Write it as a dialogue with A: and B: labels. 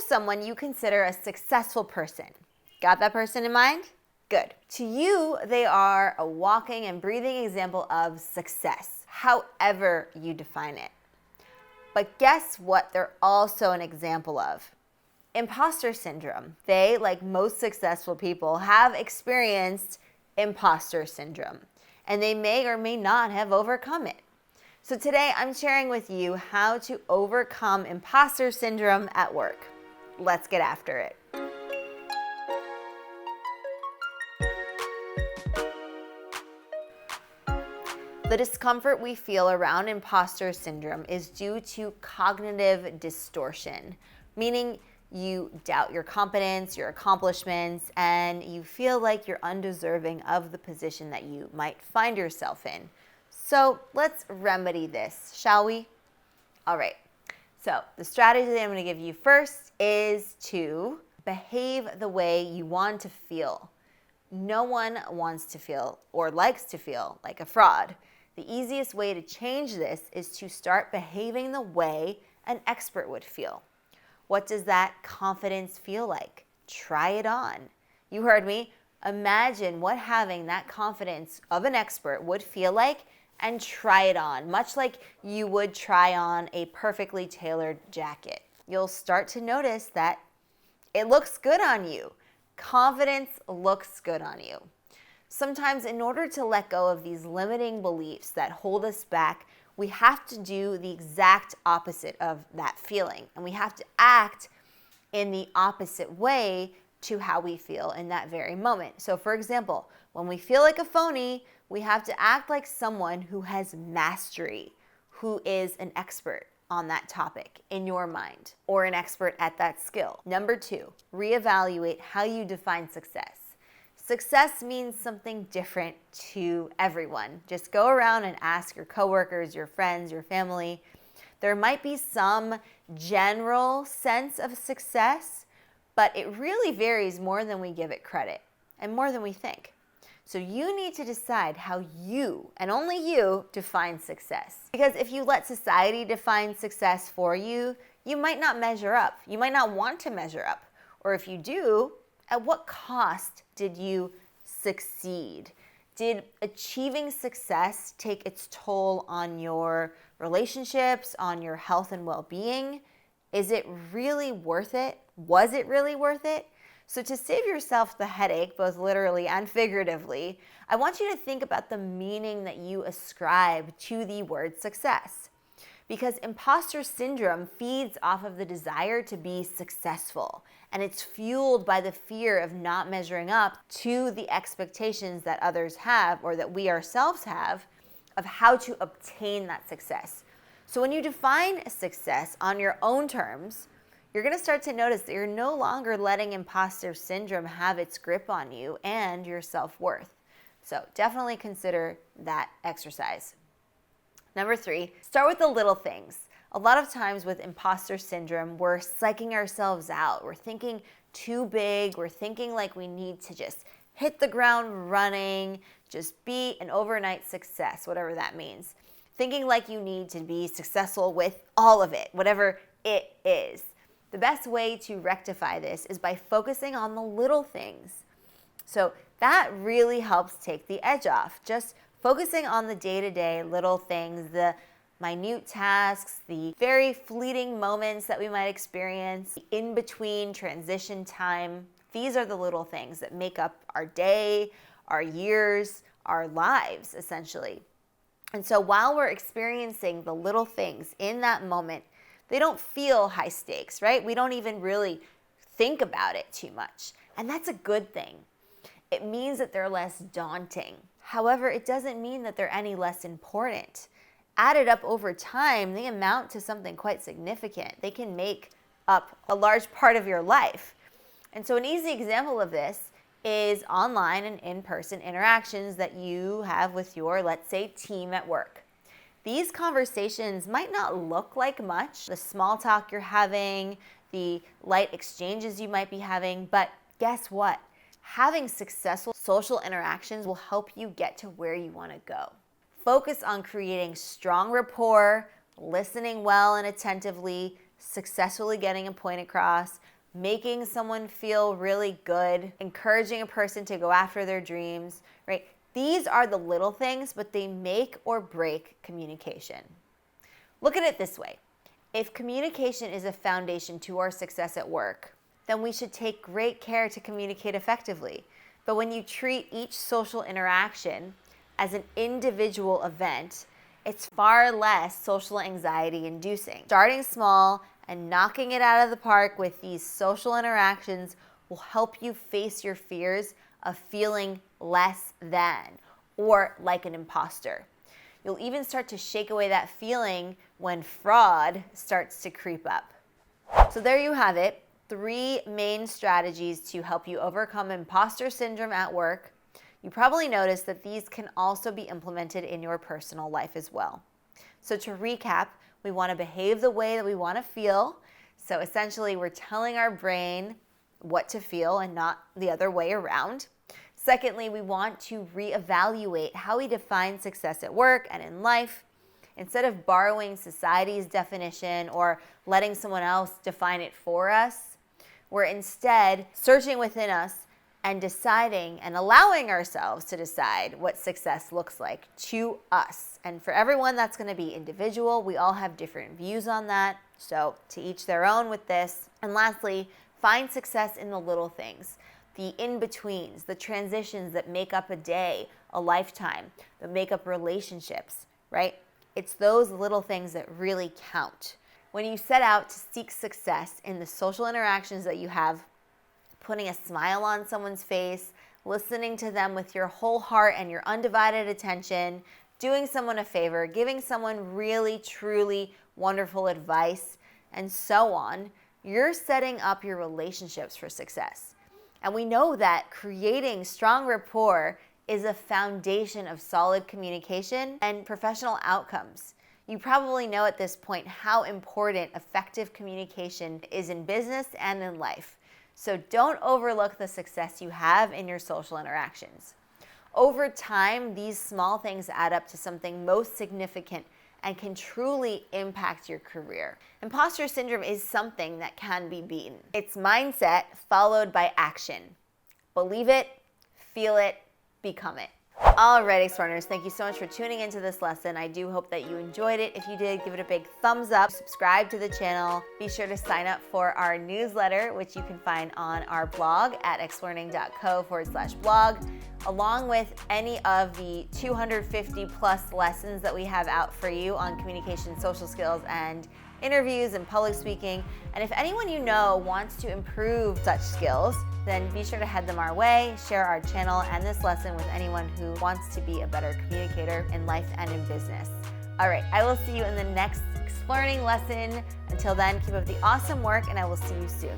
A: someone you consider a successful person. Got that person in mind? Good. To you, they are a walking and breathing example of success, however you define it. But guess what they're also an example of? Imposter syndrome. They, like most successful people, have experienced imposter syndrome, and they may or may not have overcome it. So today I'm sharing with you how to overcome imposter syndrome at work. Let's get after it. The discomfort we feel around imposter syndrome is due to cognitive distortion, meaning you doubt your competence, your accomplishments, and you feel like you're undeserving of the position that you might find yourself in. So let's remedy this, shall we? All right, so the strategy that I'm going to give you first is to behave the way you want to feel. No one wants to feel or likes to feel like a fraud. The easiest way to change this is to start behaving the way an expert would feel. What does that confidence feel like? Try it on. You heard me. Imagine what having that confidence of an expert would feel like and try it on, much like you would try on a perfectly tailored jacket. You'll start to notice that it looks good on you. Confidence looks good on you. Sometimes in order to let go of these limiting beliefs that hold us back, we have to do the exact opposite of that feeling. And we have to act in the opposite way to how we feel in that very moment. So for example, when we feel like a phony, we have to act like someone who has mastery, who is an expert on that topic in your mind, or an expert at that skill. Number 2, reevaluate how you define success. Success means something different to everyone. Just go around and ask your coworkers, your friends, your family. There might be some general sense of success, but it really varies more than we give it credit and more than we think. So you need to decide how you, and only you, define success. Because if you let society define success for you, you might not measure up. You might not want to measure up. Or if you do, at what cost did you succeed? Did achieving success take its toll on your relationships, on your health and well-being? Is it really worth it? Was it really worth it? So to save yourself the headache, both literally and figuratively, I want you to think about the meaning that you ascribe to the word success. Because imposter syndrome feeds off of the desire to be successful, and it's fueled by the fear of not measuring up to the expectations that others have or that we ourselves have of how to obtain that success. So when you define success on your own terms, you're going to start to notice that you're no longer letting imposter syndrome have its grip on you and your self-worth. So definitely consider that exercise. Number 3, start with the little things. A lot of times with imposter syndrome, we're psyching ourselves out. We're thinking too big. We're thinking like we need to just hit the ground running, just be an overnight success, whatever that means. Thinking like you need to be successful with all of it, whatever it is. The best way to rectify this is by focusing on the little things. So that really helps take the edge off. Just focusing on the day-to-day little things, the minute tasks, the very fleeting moments that we might experience, the in-between transition time. These are the little things that make up our day, our years, our lives, essentially. And so while we're experiencing the little things in that moment, they don't feel high stakes, right? We don't even really think about it too much. And that's a good thing. It means that they're less daunting. However, it doesn't mean that they're any less important. Added up over time, they amount to something quite significant. They can make up a large part of your life. And so an easy example of this is online and in-person interactions that you have with your, let's say, team at work. These conversations might not look like much, the small talk you're having, the light exchanges you might be having, but guess what? Having successful social interactions will help you get to where you want to go. Focus on creating strong rapport, listening well and attentively, successfully getting a point across, making someone feel really good, encouraging a person to go after their dreams, right? These are the little things, but they make or break communication. Look at it this way. If communication is a foundation to our success at work, then we should take great care to communicate effectively. But when you treat each social interaction as an individual event, it's far less social anxiety inducing. Starting small and knocking it out of the park with these social interactions will help you face your fears of feeling less than or like an imposter. You'll even start to shake away that feeling when fraud starts to creep up. So there you have it, 3 main strategies to help you overcome imposter syndrome at work. You probably noticed that these can also be implemented in your personal life as well. So to recap, we want to behave the way that we want to feel. So essentially, we're telling our brain what to feel and not the other way around. Secondly, we want to reevaluate how we define success at work and in life. Instead of borrowing society's definition or letting someone else define it for us, we're instead searching within us and deciding and allowing ourselves to decide what success looks like to us. And for everyone, that's going to be individual. We all have different views on that, so to each their own with this. And lastly, find success in the little things, the in-betweens, the transitions that make up a day, a lifetime, that make up relationships, right? It's those little things that really count. When you set out to seek success in the social interactions that you have, putting a smile on someone's face, listening to them with your whole heart and your undivided attention, doing someone a favor, giving someone really, truly wonderful advice, and so on, you're setting up your relationships for success. And we know that creating strong rapport is a foundation of solid communication and professional outcomes. You probably know at this point how important effective communication is in business and in life. So don't overlook the success you have in your social interactions. Over time, these small things add up to something most significant and can truly impact your career. Imposter syndrome is something that can be beaten. It's mindset followed by action. Believe it, feel it, become it. All right, Explearners, thank you so much for tuning into this lesson. I do hope that you enjoyed it. If you did, give it a big thumbs up, subscribe to the channel. Be sure to sign up for our newsletter, which you can find on our blog at explearning.co/blog, along with any of the 250 plus lessons that we have out for you on communication, social skills, and interviews and public speaking. And if anyone you know wants to improve such skills, then be sure to head them our way, share our channel and this lesson with anyone who wants to be a better communicator in life and in business. All right, I will see you in the next Explearning lesson. Until then, keep up the awesome work and I will see you soon.